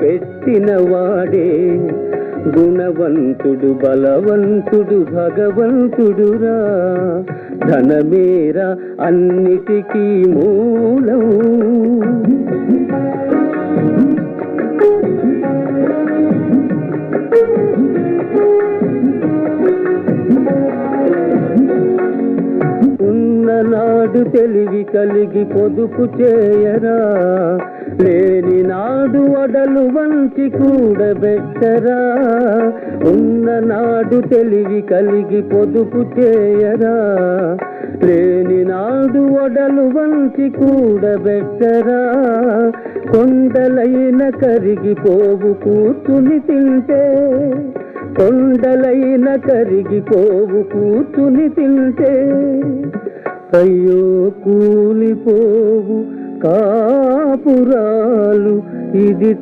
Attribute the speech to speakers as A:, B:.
A: పెట్టిన వాడే గుణవంతుడు బలవంతుడు భగవంతుడురా. ధనమేరా అన్నిటికీ మూలం. ఉన్ననాడు తెలివి కలిగి పొదుపు చేయరా, లేని నాడు ఒడలు వంచి కూడబెట్టరా. ఉన్ననాడు తెలివి కలిగి పొదుపు చేయరా, లేని నాడు ఒడలు వంచి కూడబెట్టరా. కొండలైన కరిగిపోవు కూర్చుని తింటే, కొండలైన కరిగిపోవు కూర్చుని తింటే. అయ్యో కూలిపోవు కాపురాలు ఇది